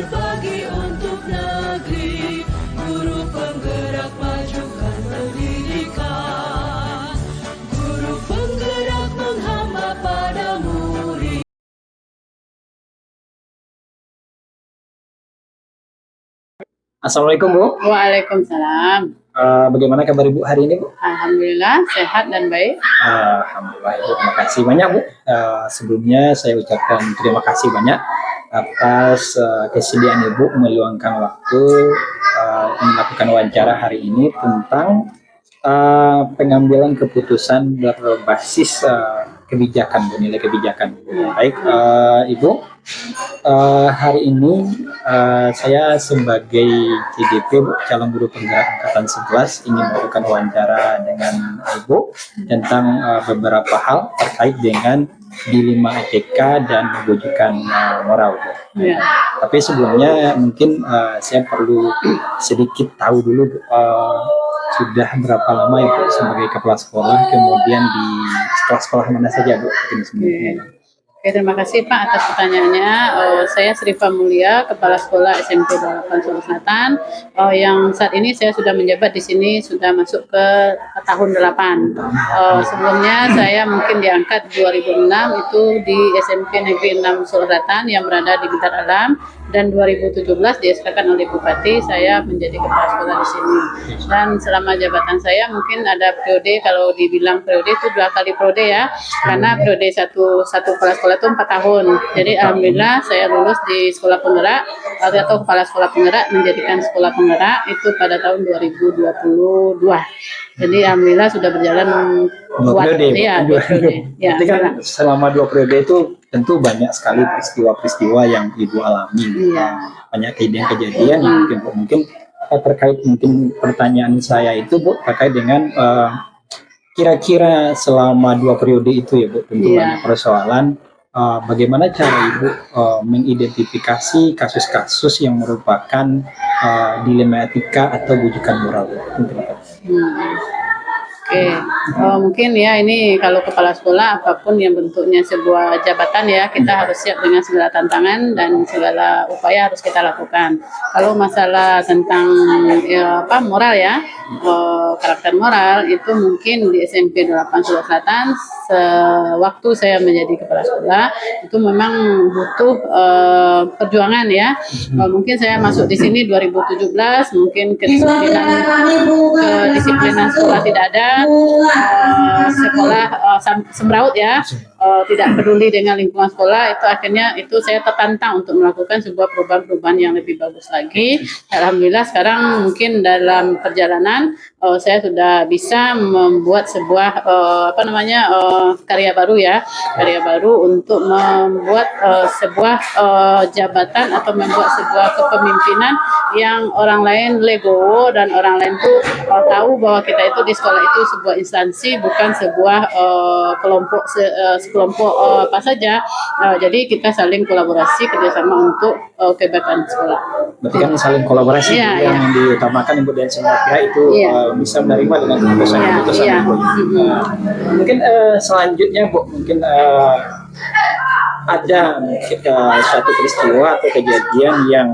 berbagi untuk negeri, guru penggerak majukan pendidikan, guru penggerak menghamba pada murid. Assalamualaikum Bu. Waalaikumsalam. Bagaimana kabar Ibu hari ini Bu? Alhamdulillah sehat dan baik. Alhamdulillah Ibu, terima kasih banyak Bu. Sebelumnya saya ucapkan terima kasih banyak atas kesediaan Ibu meluangkan waktu melakukan wawancara hari ini tentang pengambilan keputusan berbasis kebijakan Bu, nilai kebijakan. Baik Ibu, hari ini saya sebagai CGP Bu, calon guru penggerak angkatan 11 ingin melakukan wawancara dengan Ibu tentang beberapa hal terkait dengan dilema etika dan rujukan moral Bu. Ya. Tapi sebelumnya mungkin saya perlu sedikit tahu dulu sudah berapa lama Ibu sebagai kepala sekolah, kemudian di sekolah-sekolah mana saja Bu? Oke, terima kasih Pak atas pertanyaannya. Saya Srifa Mulia, Kepala Sekolah SMP 8 Solo Selatan, yang saat ini saya sudah menjabat di sini sudah masuk ke tahun 8. Sebelumnya saya mungkin diangkat 2006 itu di SMP Negeri 6 Solo Selatan yang berada di Bintar Alam, dan 2017 dieskakan oleh Bupati saya menjadi kepala sekolah di sini. Dan selama jabatan saya mungkin ada periode, kalau dibilang periode itu 2 kali periode ya, karena periode satu kepala sekolah itu 4 tahun. Jadi alhamdulillah saya lulus di sekolah penggerak atau kepala sekolah penggerak, menjadikan sekolah penggerak itu pada tahun 2022. Jadi alhamdulillah sudah berjalan dua periode. Ya, kan selama 2 periode itu tentu banyak sekali peristiwa-peristiwa yang Ibu alami. Banyak kejadian-kejadian yang mungkin terkait, mungkin pertanyaan saya itu Bu terkait dengan kira-kira selama 2 periode itu ya Bu, tentu banyak persoalan. Bagaimana cara Ibu mengidentifikasi kasus-kasus yang merupakan dilema etika atau bujukan moral? Oke, mungkin ya ini kalau kepala sekolah apapun yang bentuknya sebuah jabatan ya, kita harus siap dengan segala tantangan dan segala upaya harus kita lakukan. Kalau masalah tentang moral ya, karakter moral itu mungkin di SMP 8 Solo Selatan sewaktu saya menjadi kepala sekolah itu memang butuh perjuangan ya. Mungkin saya masuk di sini 2017, mungkin kedisiplinan sekolah tidak ada. Sekolah sembraut ya, tidak peduli dengan lingkungan sekolah, itu akhirnya itu saya tertantang untuk melakukan sebuah perubahan-perubahan yang lebih bagus lagi. Alhamdulillah sekarang mungkin dalam perjalanan saya sudah bisa membuat sebuah karya baru ya, karya baru untuk membuat sebuah jabatan atau membuat sebuah kepemimpinan yang orang lain legowo dan orang lain tuh tahu bahwa kita itu di sekolah itu sebuah instansi, bukan sebuah sekelompok apa saja. Jadi kita saling kolaborasi kerjasama untuk kebaikan sekolah. Berarti kan saling kolaborasi yang diutamakan Ibu dan semua pihak itu bisa menerima dengan keputusan Ibu. Mungkin selanjutnya Bu, mungkin ada suatu peristiwa atau kejadian yang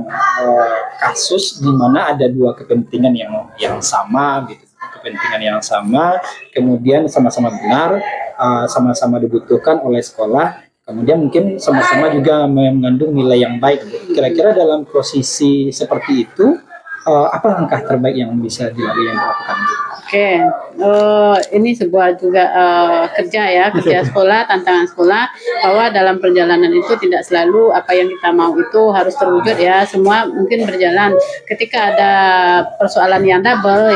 kasus di mana ada 2 kepentingan yang sama gitu, kepentingan yang sama, kemudian sama-sama benar, sama-sama dibutuhkan oleh sekolah, kemudian mungkin sama-sama juga mengandung nilai yang baik. Kira-kira dalam posisi seperti itu apa langkah terbaik yang bisa dilakukan? Oke, ini sebuah juga kerja sekolah, tantangan sekolah, bahwa dalam perjalanan itu tidak selalu apa yang kita mau itu harus terwujud ya, semua mungkin berjalan. Ketika ada persoalan yang double,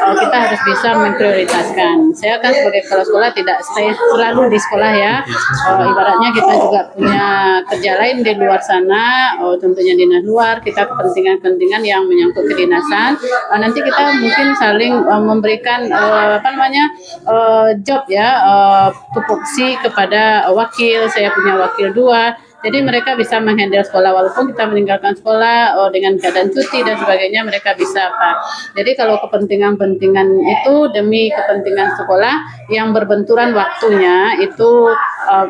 kita harus bisa memprioritaskan. Saya kan sebagai kepala sekolah tidak stay selalu di sekolah ya, ibaratnya kita juga punya kerja lain di luar sana, tentunya dinas luar, kita kepentingan-kepentingan yang menyangkut kedinasan, nanti kita mungkin saling memberikan job ya, tupoksi kepada wakil. Saya punya wakil 2. Jadi mereka bisa menghandle sekolah walaupun kita meninggalkan sekolah dengan keadaan cuti dan sebagainya, mereka bisa apa. Jadi kalau kepentingan-kepentingan itu demi kepentingan sekolah yang berbenturan waktunya itu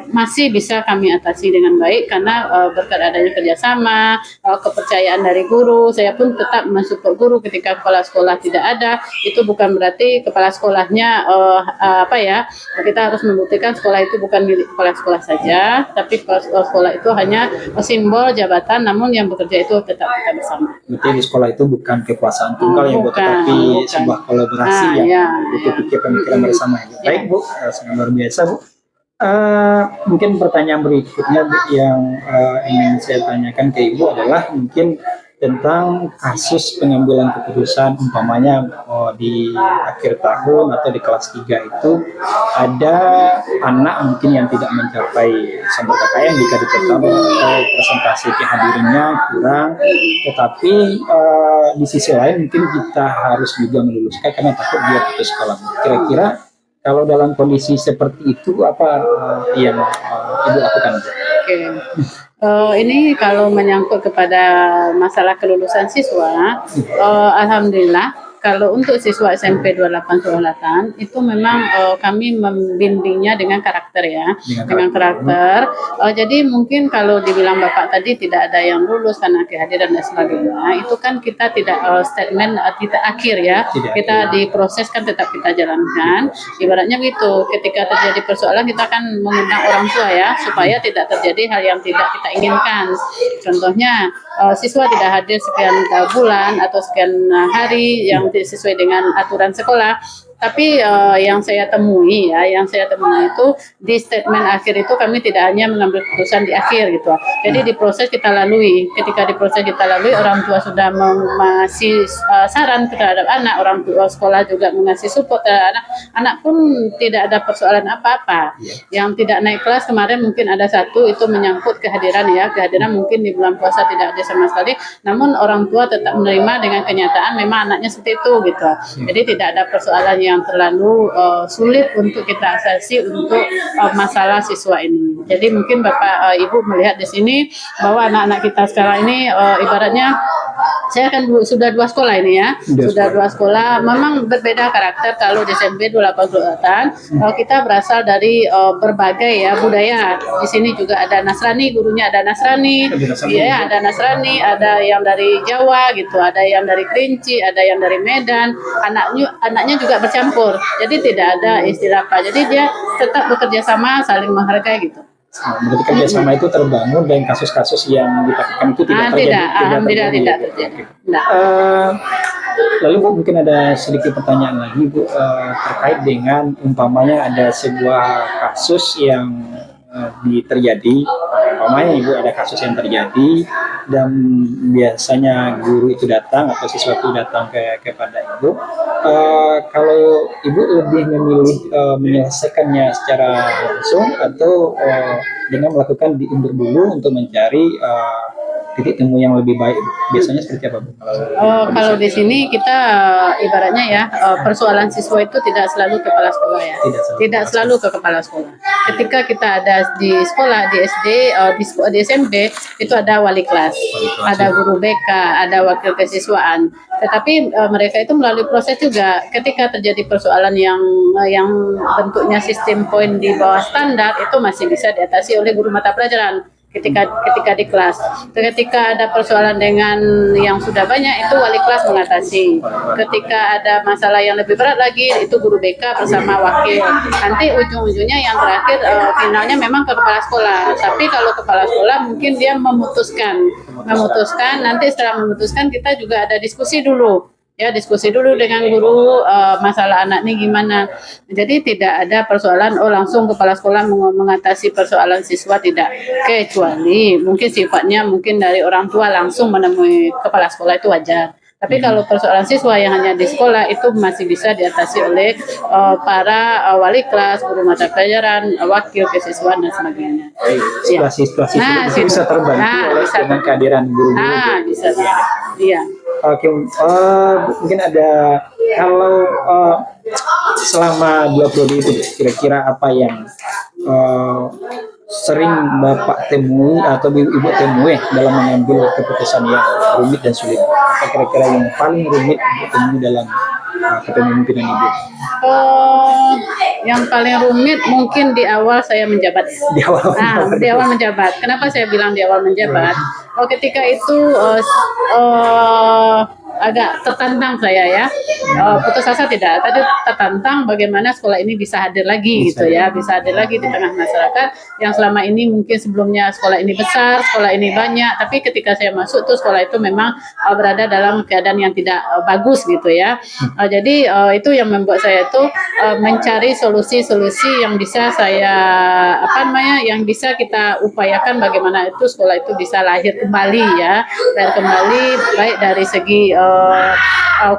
masih bisa kami atasi dengan baik karena berkat adanya kerjasama, kepercayaan dari guru. Saya pun tetap mensupport guru ketika kepala sekolah tidak ada. Itu bukan berarti kepala sekolahnya kita harus membuktikan sekolah itu bukan milik kepala sekolah saja, tapi kepala sekolah itu hanya simbol jabatan, namun yang bekerja itu tetap kita bersama. Berarti di sekolah itu bukan kekuasaan tunggal ya Bu, tetapi bukan. sebuah kolaborasi yang ya. butuh pikir pemikiran bersama. Baik Bu, sangat luar biasa Bu. Mungkin pertanyaan berikutnya Bu, yang ingin saya tanyakan ke Ibu adalah mungkin tentang kasus pengambilan keputusan, umpamanya di akhir tahun atau di kelas 3 itu ada anak mungkin yang tidak mencapai standar KKM jika ditetapkan atau presentasi kehadirannya kurang, tetapi di sisi lain mungkin kita harus juga meluluskan karena takut dia putus sekolah. Kira-kira kalau dalam kondisi seperti itu apa yang Ibu lakukan? Oke. Ini kalau menyangkut kepada masalah kelulusan siswa, alhamdulillah kalau untuk siswa SMP 28 Selatan itu memang kami membimbingnya dengan karakter ya, dengan karakter. Jadi mungkin kalau dibilang Bapak tadi tidak ada yang lulus karena kehadiran dan sebagainya, itu kan kita tidak statement tidak akhir ya, kita diproses kan tetap kita jalankan. Ibaratnya gitu, ketika terjadi persoalan kita akan mengundang orang tua ya, supaya tidak terjadi hal yang tidak kita inginkan. Contohnya siswa tidak hadir sekian bulan atau sekian hari yang sesuai dengan aturan sekolah. Tapi yang saya temui itu di statement akhir itu kami tidak hanya mengambil keputusan di akhir gitu. Jadi diproses kita lalui. Ketika diproses kita lalui, orang tua sudah mengasih saran terhadap anak, orang tua sekolah juga mengasih support terhadap anak. Anak pun tidak ada persoalan apa-apa. Yang tidak naik kelas kemarin mungkin ada satu itu menyangkut kehadiran ya. Kehadiran mungkin di bulan puasa tidak ada sama sekali. Namun orang tua tetap menerima dengan kenyataan memang anaknya seperti itu gitu. Jadi tidak ada persoalan yang terlalu sulit untuk kita asasi untuk masalah siswa ini. Jadi mungkin Bapak Ibu melihat di sini bahwa anak-anak kita sekarang ini ibaratnya saya kan sudah 2 sekolah ini ya, sudah 2 sekolah. Memang berbeda karakter. Kalau di SMP 28 Selatan kita berasal dari berbagai ya budaya. Di sini juga ada Nasrani, gurunya ada Nasrani, ya ada Nasrani, ada yang dari Jawa gitu, ada yang dari Kerinci, ada yang dari Medan. Anaknya juga bercampur. Jadi tidak ada istilah apa. Jadi dia tetap bekerja sama, saling menghargai gitu. Berarti kerjasama itu terbangun dan kasus-kasus yang dilakukan itu tidak terjadi. Tidak terjadi. Lalu Bu, mungkin ada sedikit pertanyaan lagi Bu, terkait dengan umpamanya ada sebuah kasus yang terjadi, umpamanya Ibu ada kasus yang terjadi dan biasanya guru itu datang atau siswa itu datang kepada Ibu. Kalau Ibu lebih memilih menyelesaikannya secara langsung atau dengan melakukan diundur dulu untuk mencari titik temu yang lebih baik, biasanya seperti apa Bu? Kalau di sini kita ibaratnya ya persoalan siswa itu tidak selalu kepala sekolah ya, tidak selalu ke kepala sekolah. Ketika kita ada di sekolah, di SD, di SMP itu ada wali kelas, ada guru BK, ada wakil kesiswaan. Tetapi mereka itu melalui proses juga. Ketika terjadi persoalan yang bentuknya sistem poin di bawah standar itu masih bisa diatasi oleh guru mata pelajaran. Ketika di kelas, ketika ada persoalan dengan yang sudah banyak itu wali kelas mengatasi. Ketika ada masalah yang lebih berat lagi itu guru BK bersama wakil. Nanti ujung-ujungnya yang terakhir finalnya memang ke kepala sekolah. Tapi kalau kepala sekolah mungkin dia memutuskan. Nanti setelah memutuskan kita juga ada diskusi dulu. Ya, diskusi dulu dengan guru masalah anak ini gimana. Jadi tidak ada persoalan langsung kepala sekolah mengatasi persoalan siswa, tidak. Kecuali mungkin sifatnya mungkin dari orang tua langsung menemui kepala sekolah itu wajar. Tapi kalau persoalan siswa yang hanya di sekolah itu masih bisa diatasi oleh para wali kelas, guru mata pelajaran, wakil kesiswaan dan sebagainya. Situasi itu bisa terbantu oleh dengan kehadiran guru-guru. Bisa. Iya. Oke, mungkin ada kalau selama 2 periode itu kira-kira apa yang sering Bapak temui atau Ibu temui dalam mengambil keputusan yang rumit dan sulit? Apa kira-kira yang paling rumit Ibu temui dalam kepemimpinan Ibu? Yang paling rumit mungkin di awal saya menjabat. Di awal. Di awal menjabat. Kenapa saya bilang di awal menjabat? Ketika itu agak tertantang saya ya. Putus asa tidak, tadi tertantang bagaimana sekolah ini bisa hadir lagi gitu ya, bisa hadir lagi di tengah masyarakat yang selama ini mungkin sebelumnya sekolah ini besar, sekolah ini banyak, tapi ketika saya masuk tuh sekolah itu memang berada dalam keadaan yang tidak bagus gitu ya. Jadi itu yang membuat saya itu mencari solusi-solusi yang bisa saya yang bisa kita upayakan bagaimana itu sekolah itu bisa lahir kembali ya, lahir kembali baik dari segi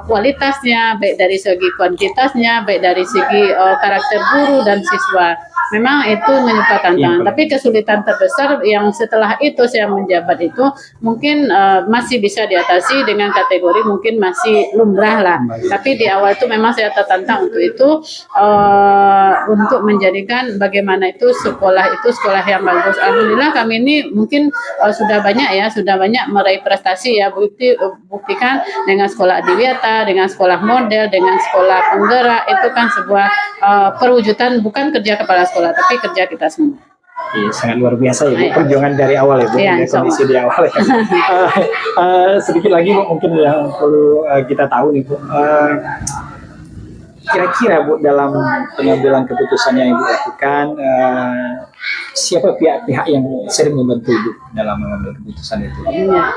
kualitasnya, baik dari segi kuantitasnya, baik dari segi karakter guru dan siswa. Memang itu menyebabkan tantangan. Tapi kesulitan terbesar yang setelah itu saya menjabat itu mungkin masih bisa diatasi dengan kategori mungkin masih lumrah lah. Tapi di awal itu memang saya tertantang untuk itu, untuk menjadikan bagaimana itu sekolah yang bagus. Alhamdulillah kami ini mungkin sudah banyak meraih prestasi ya. Buktikan dengan sekolah adiwiyata, dengan sekolah model, dengan sekolah penggerak, itu kan sebuah perwujudan bukan kerja kepala sekolah tapi kerja kita semua. Iya, sangat luar biasa ya Bu, perjuangan dari awal ya Bu, dari kondisi di awal ya. Sedikit lagi Bu, mungkin yang perlu kita tahu nih Bu, kira-kira Bu dalam pengambilan keputusan yang Ibu lakukan, siapa pihak-pihak yang sering membantu Ibu dalam mengambil keputusan itu? Iya.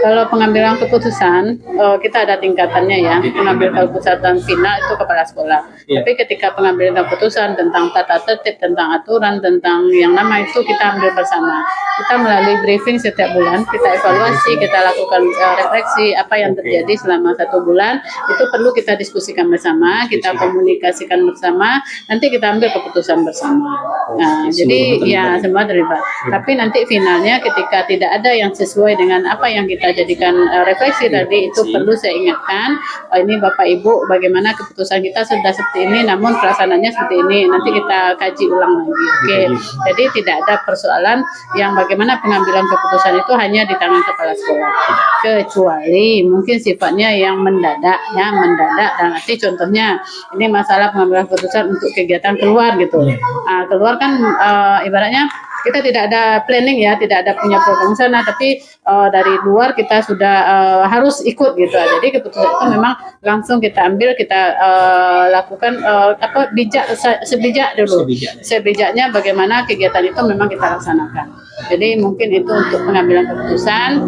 Kalau pengambilan keputusan, kita ada tingkatannya ya. Pengambilan keputusan final itu kepala sekolah. Tapi ketika pengambilan keputusan tentang tata tertib, tentang aturan, tentang yang nama itu kita ambil bersama. Kita melalui briefing setiap bulan, kita evaluasi, kita lakukan refleksi apa yang terjadi selama 1 bulan. Itu perlu kita diskusikan bersama, kita komunikasikan bersama, nanti kita ambil keputusan bersama. Nah, jadi ya semua terlibat. Tapi nanti finalnya ketika tidak ada yang sesuai dengan apa yang kita jadikan refleksi tadi, itu perlu saya ingatkan, ini Bapak Ibu bagaimana keputusan kita sudah seperti ini, namun pelaksanaannya seperti ini, nanti kita kaji ulang lagi. Oke. Jadi tidak ada persoalan yang bagaimana pengambilan keputusan itu hanya di tangan kepala sekolah, kecuali mungkin sifatnya yang mendadak dan nanti contohnya ini masalah pengambilan keputusan untuk kegiatan keluar gitu. Keluar kan ibaratnya kita tidak ada planning ya, tidak ada punya program sana, tapi dari luar kita sudah harus ikut gitu. Jadi keputusan itu memang langsung kita ambil, kita lakukan sebijak dulu. Sebijaknya bagaimana kegiatan itu memang kita laksanakan. Jadi mungkin itu untuk pengambilan keputusan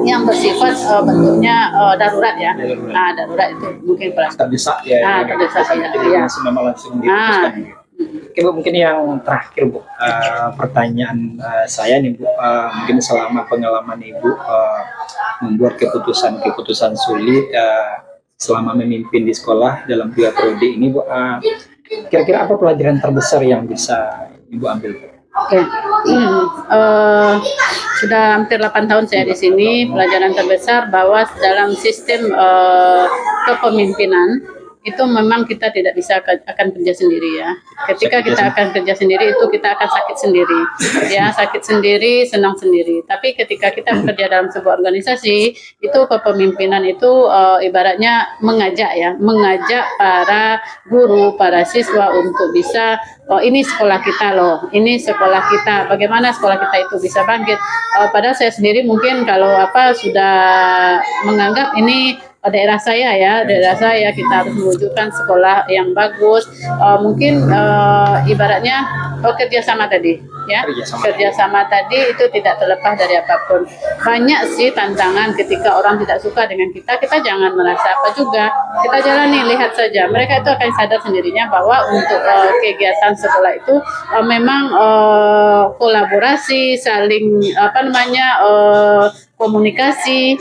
yang bersifat bentuknya darurat ya. Nah, darurat itu mungkin terdesak ya. Terdesak ya. Langsung diputuskan. Oke Bu, mungkin yang terakhir Bu, pertanyaan saya nih Bu, mungkin selama pengalaman Ibu membuat keputusan sulit selama memimpin di sekolah dalam 3 periode ini Bu, kira-kira apa pelajaran terbesar yang bisa Ibu ambil Bu? Oke. Sudah hampir 8 tahun saya di sini. Pelajaran terbesar bahwa dalam sistem kepemimpinan itu memang kita tidak bisa akan kerja sendiri ya. Ketika kita akan kerja sendiri itu kita akan sakit sendiri. Ya, sakit sendiri, senang sendiri. Tapi ketika kita bekerja dalam sebuah organisasi, itu kepemimpinan itu ibaratnya mengajak para guru, para siswa untuk bisa ini sekolah kita loh, ini sekolah kita. Bagaimana sekolah kita itu bisa bangkit? Padahal saya sendiri mungkin kalau sudah menganggap ini daerah saya kita harus mewujudkan sekolah yang bagus. Mungkin ibaratnya kerjasama tadi ya, kerjasama tadi itu tidak terlepas dari apapun. Banyak sih tantangan ketika orang tidak suka dengan kita jangan merasa apa juga, kita jalani, lihat saja, mereka itu akan sadar sendirinya bahwa untuk kegiatan sekolah itu memang kolaborasi, saling komunikasi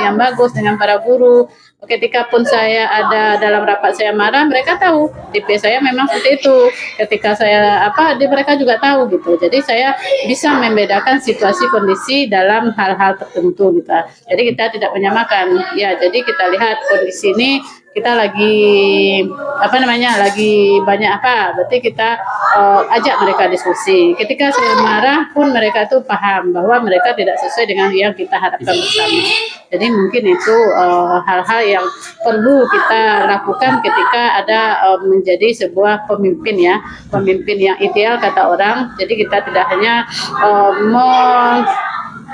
yang bagus dengan para guru. Ketika pun saya ada dalam rapat saya marah, mereka tahu tipe saya memang seperti itu. Ketika saya mereka juga tahu gitu. Jadi saya bisa membedakan situasi kondisi dalam hal-hal tertentu gitu. Jadi kita tidak menyamakan. Ya, jadi kita lihat kondisi ini kita lagi apa namanya, lagi banyak apa, berarti kita ajak mereka diskusi. Ketika saya marah pun mereka itu paham bahwa mereka tidak sesuai dengan yang kita harapkan bersama. Jadi mungkin itu hal-hal yang perlu kita lakukan ketika ada menjadi sebuah pemimpin ya, pemimpin yang ideal kata orang. Jadi kita tidak hanya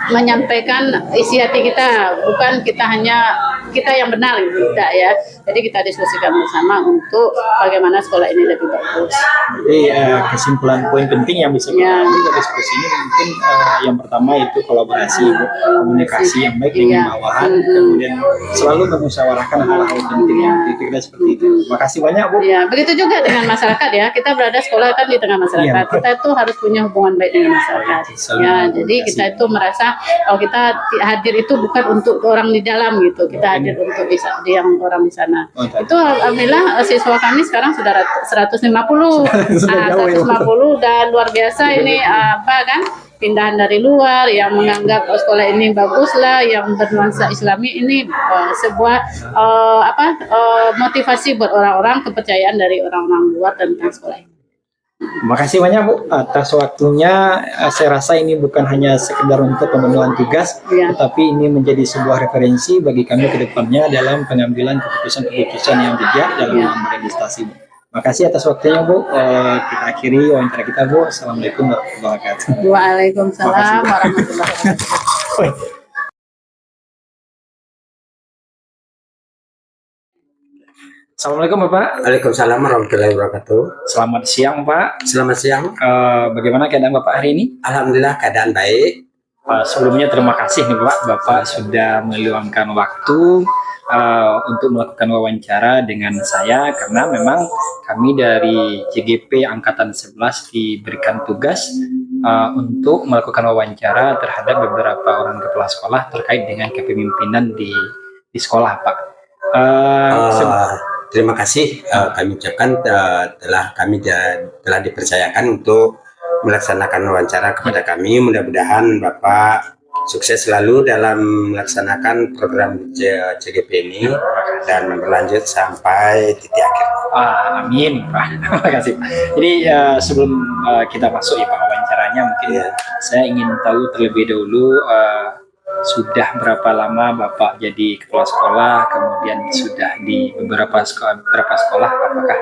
menyampaikan isi hati kita, bukan kita hanya kita yang benar gitu, tidak ya. Jadi kita diskusikan bersama untuk bagaimana sekolah ini lebih bagus. Jadi kesimpulan poin penting yang bisa kita ambil dari diskusi ini mungkin yang pertama itu kolaborasi, komunikasi yang baik dengan bawahan, kemudian selalu memusyawarahkan hal-hal penting yang kita seperti itu. Terima kasih banyak Bu. Ya, begitu juga dengan masyarakat ya. Kita berada sekolah kan di tengah masyarakat. Kita itu harus punya hubungan baik dengan masyarakat. Ya, jadi kita itu merasa kalau kita hadir itu bukan untuk orang di dalam gitu. Kita hadir untuk yang orang di sana. Itu alhamdulillah siswa kami sekarang sudah 150. 150 dan luar biasa ini apa kan? Pindahan dari luar yang menganggap sekolah ini bagus lah, yang bernuansa Islami ini sebuah motivasi buat orang-orang, kepercayaan dari orang-orang luar tentang sekolah ini. Terima kasih banyak Bu atas waktunya. Saya rasa ini bukan hanya sekedar untuk pemenuhan tugas, tetapi ini menjadi sebuah referensi bagi kami ke depannya dalam pengambilan keputusan-keputusan yang bijak dalam berinvestasi. Terima kasih atas waktunya Bu. Kita akhiri wawancara kita Bu. Assalamualaikum warahmatullahi wabarakatuh. Waalaikumsalam warahmatullahi wabarakatuh. Assalamualaikum Bapak. Waalaikumsalam warahmatullahi wabarakatuh. Selamat siang Pak. Selamat siang. Bagaimana keadaan Bapak hari ini? Alhamdulillah keadaan baik. Sebelumnya terima kasih nih Pak, Bapak sudah meluangkan waktu untuk melakukan wawancara dengan saya, karena memang kami dari CGP Angkatan 11 diberikan tugas untuk melakukan wawancara terhadap beberapa orang kepala sekolah terkait dengan kepemimpinan di sekolah Pak. Terima kasih kami ucapkan kami telah dipercayakan untuk melaksanakan wawancara kepada kami. Mudah-mudahan Bapak sukses selalu dalam melaksanakan program CGP ini dan berlanjut sampai titik akhir. Amin Pak. Terima kasih Pak. Jadi sebelum kita masuk ya Pak wawancaranya, mungkin saya ingin tahu terlebih dahulu sudah berapa lama Bapak jadi kepala sekolah, kemudian sudah di beberapa sekolah, apakah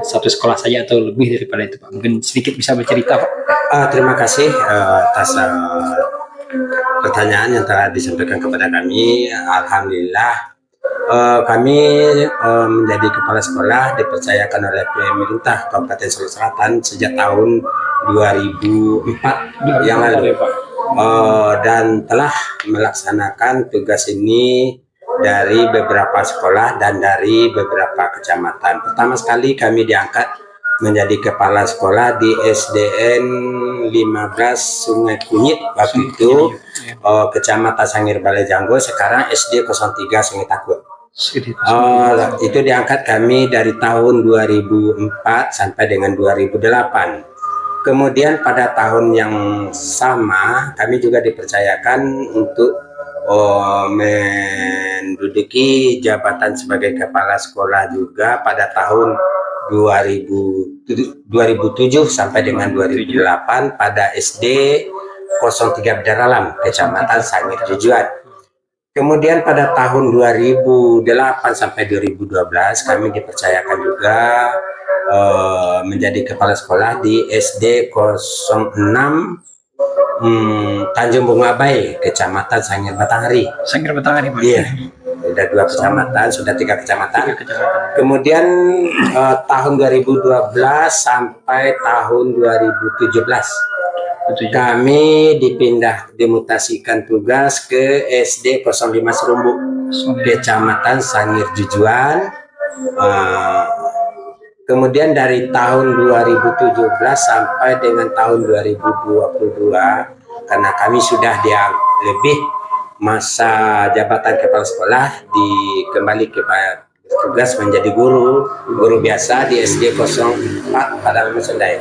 satu sekolah saja atau lebih daripada itu Pak? Mungkin sedikit bisa bercerita Pak. Terima kasih atas pertanyaan yang telah disampaikan kepada kami. Alhamdulillah kami menjadi kepala sekolah dipercayakan oleh pemerintah Kabupaten Solo Selatan sejak tahun 2004 yang lalu. Dan telah melaksanakan tugas ini dari beberapa sekolah dan dari beberapa kecamatan. Pertama sekali kami diangkat menjadi kepala sekolah di SDN 15 Sungai Kunyit waktu itu, Kecamatan Sangir Balai Janggo, sekarang SD 03 Sungai Takut. Itu diangkat kami dari tahun 2004 sampai dengan 2008. Kemudian pada tahun yang sama kami juga dipercayakan untuk menduduki jabatan sebagai kepala sekolah juga pada tahun 2007 sampai dengan 2008 pada SD 03 Bedaralam, Kecamatan Sangir Jujuan. Kemudian pada tahun 2008 sampai 2012 kami dipercayakan juga menjadi kepala sekolah di SD 06 Tanjung Bunga Bay, Kecamatan Sangir Batanghari. Sangir Batanghari Pak. Iya. Sudah 2 kecamatan, sudah 3 kecamatan. Kemudian tahun 2012 sampai tahun 2017 kami dimutasikan tugas ke SD 05 Serumbu, Kecamatan Sangir Jujuan. Kemudian dari tahun 2017 sampai dengan tahun 2022, karena kami sudah lebih masa jabatan kepala sekolah, kembali kepada tugas menjadi guru biasa di SD 04 pada Sendai.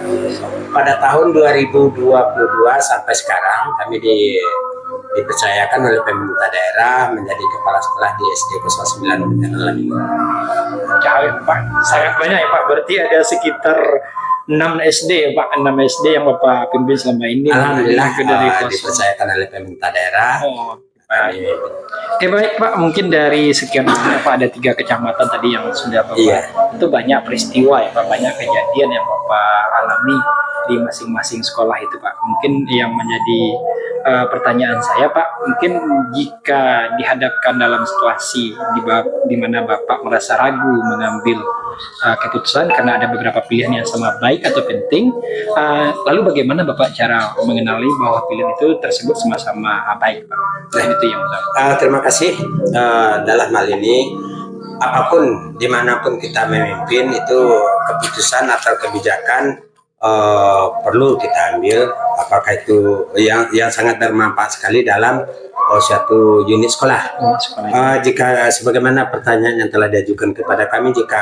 Pada tahun 2022 sampai sekarang kami dipercayakan oleh pemerintah daerah menjadi kepala sekolah di SD 09 Alam ini. Jauh ya, Pak, sangat banyak ya Pak. Berarti ada sekitar 6 SD ya Pak, 6 SD yang Bapak pimpin selama ini. Alhamdulillah dari kosong. dipercayakan oleh pemerintah daerah. Oh, baik. Oke baik Pak, mungkin dari sekian banyak Pak, ada 3 kecamatan tadi yang sudah Bapak. Iya. Itu banyak peristiwa ya Pak, banyak kejadian yang Bapak alami di masing-masing sekolah itu Pak. Mungkin yang menjadi pertanyaan saya Pak, mungkin jika dihadapkan dalam situasi di mana Bapak merasa ragu mengambil keputusan karena ada beberapa pilihan yang sama baik atau penting, lalu bagaimana Bapak cara mengenali bahwa pilihan itu tersebut sama-sama baik Pak? Nah, itu yang utama. Terima kasih. Dalam hal ini, apapun dimanapun kita memimpin itu keputusan atau kebijakan perlu kita ambil, apakah itu yang sangat bermanfaat sekali dalam suatu unit sekolah. Jika sebagaimana pertanyaan yang telah diajukan kepada kami, jika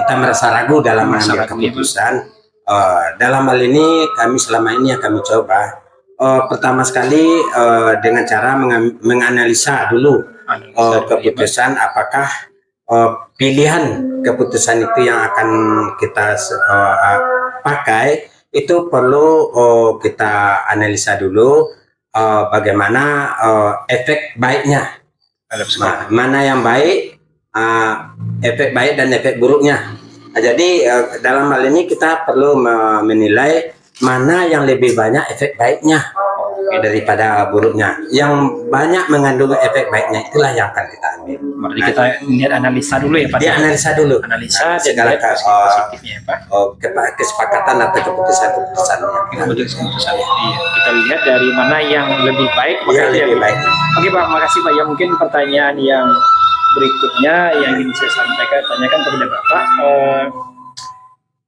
kita merasa ragu dalam mengambil keputusan, dalam hal ini kami selama ini yang kami coba, pertama sekali dengan cara menganalisa dulu keputusan, apakah pilihan keputusan itu yang akan kita pakai itu perlu kita analisa dulu bagaimana efek baiknya, mana yang baik, efek baik dan efek buruknya. Nah, jadi dalam hal ini kita perlu menilai mana yang lebih banyak efek baiknya daripada buruknya. Yang banyak mengandung efek baiknya itulah yang akan kita ambil. Berarti kita lihat analisa dulu ya Pak. Dia analisa dulu. Analisa dan segala lihat positifnya ya Pak. Kesepakatan atau keputusan-keputusannya. Keputusan. Iya. Kita lihat dari mana yang lebih baik. Yang lebih baik. Oke Pak, makasih Pak. Ya mungkin pertanyaan yang berikutnya yang ingin saya tanyakan kepada Bapak.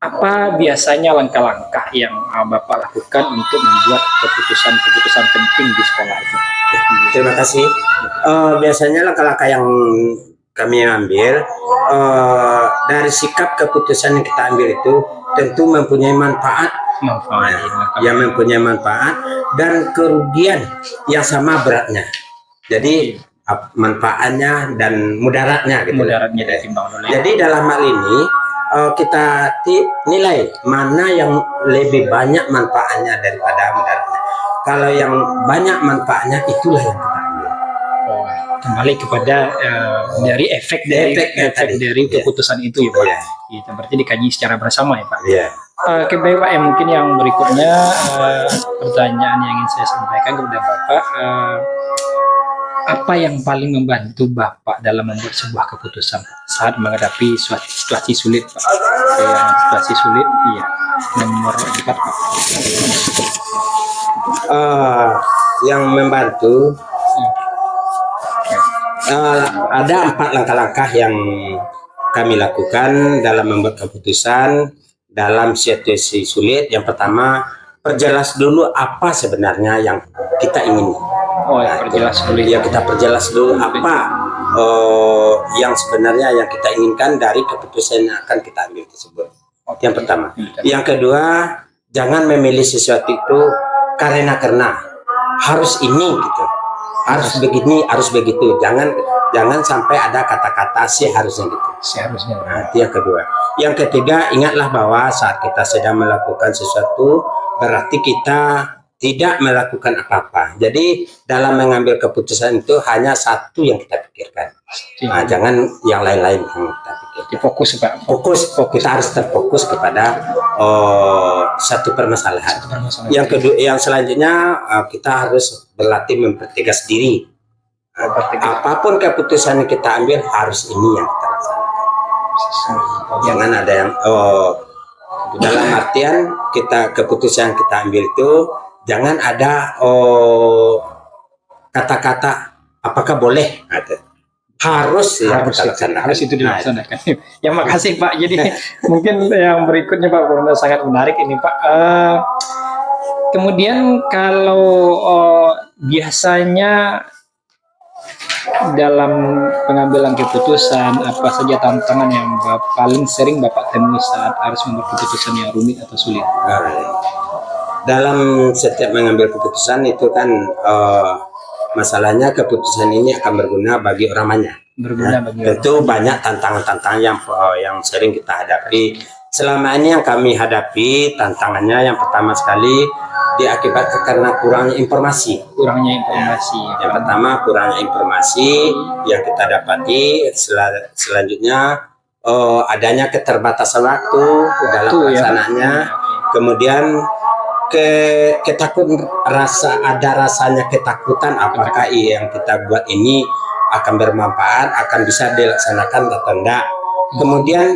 Apa biasanya langkah-langkah yang Bapak lakukan untuk membuat keputusan-keputusan penting di sekolah itu? Terima kasih. Biasanya langkah-langkah yang kami ambil dari sikap keputusan yang kita ambil itu tentu mempunyai manfaat, yang mempunyai manfaat dan kerugian yang sama beratnya. Jadi manfaatnya dan mudaratnya gitu. Mudaratnya ditimbang oleh. Jadi dalam hal ini kita nilai mana yang lebih banyak manfaatnya daripada mudaratnya. Kalau yang banyak manfaatnya itulah yang kita ambil. Kembali kepada dari efek dari keputusan itu ya Pak. Itu berarti dikaji secara bersama ya Pak. Oke baik Pak, mungkin yang berikutnya pertanyaan yang ingin saya sampaikan kepada Bapak, apa yang paling membantu Bapak dalam membuat sebuah keputusan saat menghadapi situasi sulit Pak? Situasi sulit, iya. Nomor 4 Pak. Yang membantu ada 4 langkah-langkah yang kami lakukan dalam membuat keputusan dalam situasi sulit. Yang pertama, perjelas dulu apa sebenarnya yang kita ingin. Perjelas dulu. Ya, kita perjelas dulu apa yang sebenarnya yang kita inginkan dari keputusan yang akan kita ambil tersebut. Yang pertama. Yang kedua, jangan memilih sesuatu itu karena harus ini gitu, harus begini, harus begitu. Jangan sampai ada kata-kata seharusnya gitu. Seharusnya. Nah, itu yang kedua. Yang ketiga, ingatlah bahwa saat kita sedang melakukan sesuatu berarti kita tidak melakukan apa-apa. Jadi dalam mengambil keputusan itu hanya satu yang kita pikirkan. Nah, jangan yang lain-lain yang kita pikirkan. Fokus Pak. Fokus. Kita harus terfokus kepada satu permasalahan. Yang kedua, yang selanjutnya kita harus berlatih mempertegas diri. Apapun keputusan yang kita ambil harus ini yang kita laksanakan. Jangan ada yang dalam artian keputusan yang kita ambil itu jangan ada kata-kata apakah boleh, harus itu dilaksanakan. Ya makasih Pak. Jadi mungkin yang berikutnya Pak, karena sangat menarik ini Pak. Kemudian kalau biasanya dalam pengambilan keputusan apa saja tantangan yang paling sering Bapak temui saat harus membuat keputusan yang rumit atau sulit? Dalam setiap mengambil keputusan itu kan masalahnya keputusan ini akan berguna bagi orang banyak. Berguna bagi orang. Tentu banyak tantangan-tantangan yang sering kita hadapi. Selama ini yang kami hadapi tantangannya yang pertama sekali diakibatkan karena kurangnya informasi. Kurangnya informasi. Yang pertama kurangnya informasi yang kita dapati. Selanjutnya adanya keterbatasan waktu dalam pelaksanaannya. Kemudian rasanya ketakutan apakah yang kita buat ini akan bermanfaat, akan bisa dilaksanakan atau tidak. Kemudian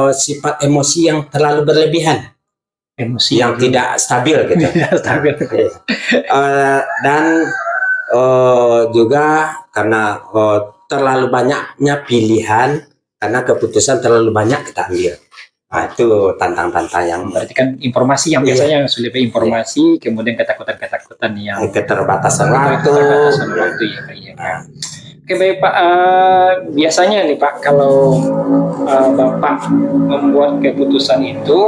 sifat emosi yang terlalu berlebihan, Emosi yang tidak stabil gitu. stabil. Dan juga karena terlalu banyaknya pilihan, karena keputusan terlalu banyak kita ambil. Nah, itu tantang-tantang yang Berarti kan informasi yang biasanya sulit informasi, kemudian ketakutan-ketakutan yang keterbatasan waktu. keterbatasan waktu ya Pak. Iya. Oke baik Pak, biasanya nih Pak kalau Bapak membuat keputusan itu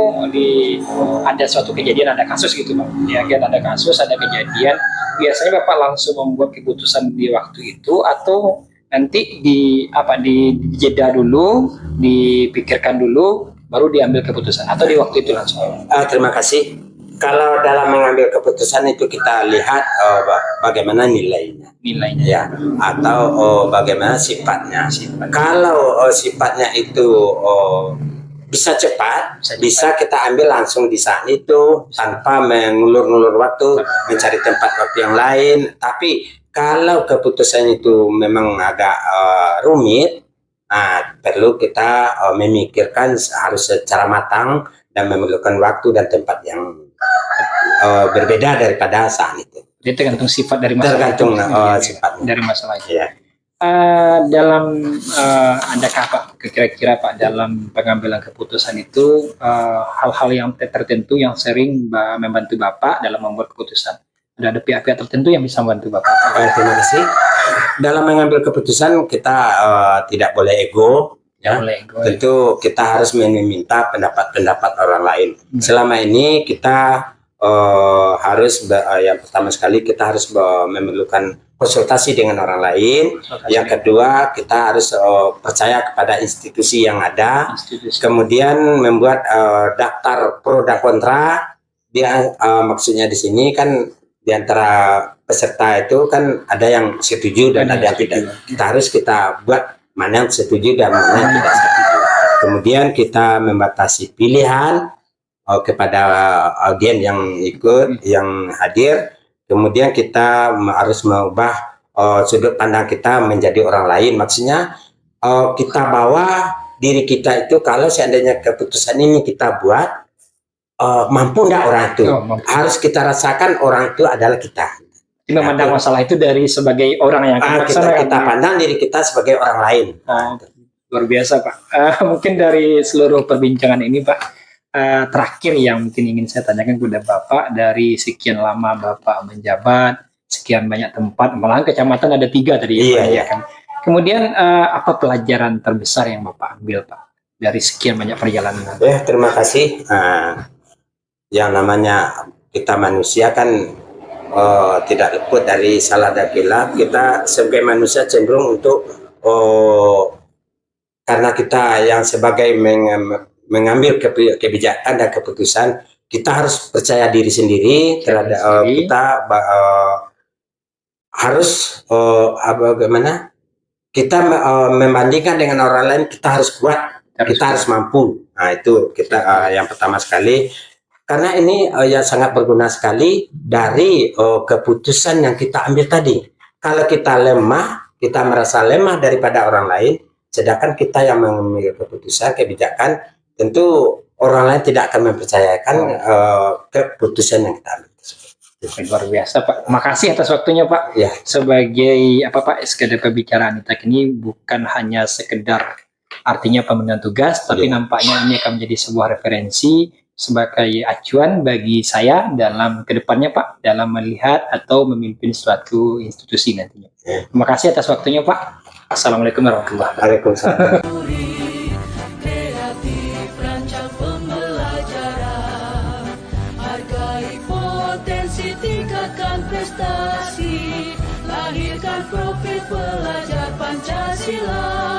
ada suatu kejadian, ada kasus gitu Pak. Ya kan ada kasus, ada kejadian. Biasanya Bapak langsung membuat keputusan di waktu itu atau nanti dijeda dulu, dipikirkan dulu, baru diambil keputusan atau di waktu itu langsung? Terima kasih. Kalau dalam mengambil keputusan itu kita lihat bagaimana nilainya, ya, atau bagaimana sifatnya. Kalau sifatnya itu bisa cepat, bisa kita ambil langsung di saat itu tanpa mengulur-ngulur waktu, mencari tempat waktu yang lain. Tapi kalau keputusan itu memang agak rumit, perlu kita memikirkan harus secara matang dan memerlukan waktu dan tempat yang berbeda daripada saat itu. Jadi tergantung sifat dari masalah. Tergantung itu, sifat dari masalah itu. Ya. Adakah Pak kira-kira Pak dalam pengambilan keputusan itu hal-hal yang tertentu yang sering membantu Bapak dalam membuat keputusan? Ada pihak-pihak tertentu yang bisa membantu Bapak? Terima kasih. Dalam mengambil keputusan kita tidak boleh ego. Ya, tentu kita harus meminta pendapat orang lain. Selama ini kita harus yang pertama sekali kita harus memerlukan konsultasi dengan orang lain. Yang kedua kita harus percaya kepada institusi yang ada. Kemudian membuat daftar pro dan kontra. Maksudnya di sini kan di antara peserta itu kan ada yang setuju dan ada yang tidak. Kita buat mana yang setuju dan mana yang tidak setuju. Kemudian kita membatasi pilihan kepada audien yang ikut, yang hadir. Kemudian kita harus mengubah sudut pandang kita menjadi orang lain. Maksudnya kita bawa diri kita itu, kalau seandainya keputusan ini kita buat, mampu enggak orang itu? Harus kita rasakan orang itu adalah kita. Kita memandang masalah itu dari sebagai orang yang kita pandang diri kita sebagai orang lain. Luar biasa Pak. Mungkin dari seluruh perbincangan ini Pak, terakhir yang mungkin ingin saya tanyakan kepada Bapak, dari sekian lama Bapak menjabat, sekian banyak tempat, malahan kecamatan ada 3 tadi. Iya. Kan? Kemudian apa pelajaran terbesar yang Bapak ambil Pak dari sekian banyak perjalanan? Ya, terima kasih. Yang namanya kita manusia kan tidak luput dari salah dan khilaf. Kita sebagai manusia cenderung untuk karena kita yang sebagai mengambil kebijakan dan keputusan, kita harus percaya diri sendiri terhadap kita harus bagaimana kita membandingkan dengan orang lain, kita harus kuat, kita harus mampu. Nah itu kita yang pertama sekali. Karena ini yang sangat berguna sekali dari keputusan yang kita ambil tadi. Kalau kita lemah, kita merasa lemah daripada orang lain, sedangkan kita yang mengambil keputusan, kebijakan, tentu orang lain tidak akan mempercayakan keputusan yang kita ambil. Luar biasa Pak. Makasih atas waktunya Pak. Ya. Sebagai sekedar pembicaraan kita ini bukan hanya sekedar artinya pemilihan tugas, tapi nampaknya ini akan menjadi sebuah referensi sebagai acuan bagi saya dalam kedepannya Pak, dalam melihat atau memimpin suatu institusi nantinya. Terima kasih atas waktunya Pak. Assalamualaikum warahmatullahi wabarakatuh. Waalaikumsalam. Kreatif rancang pembelajaran, hargai potensi, tingkatkan prestasi. melahirkan profil pelajar Pancasila.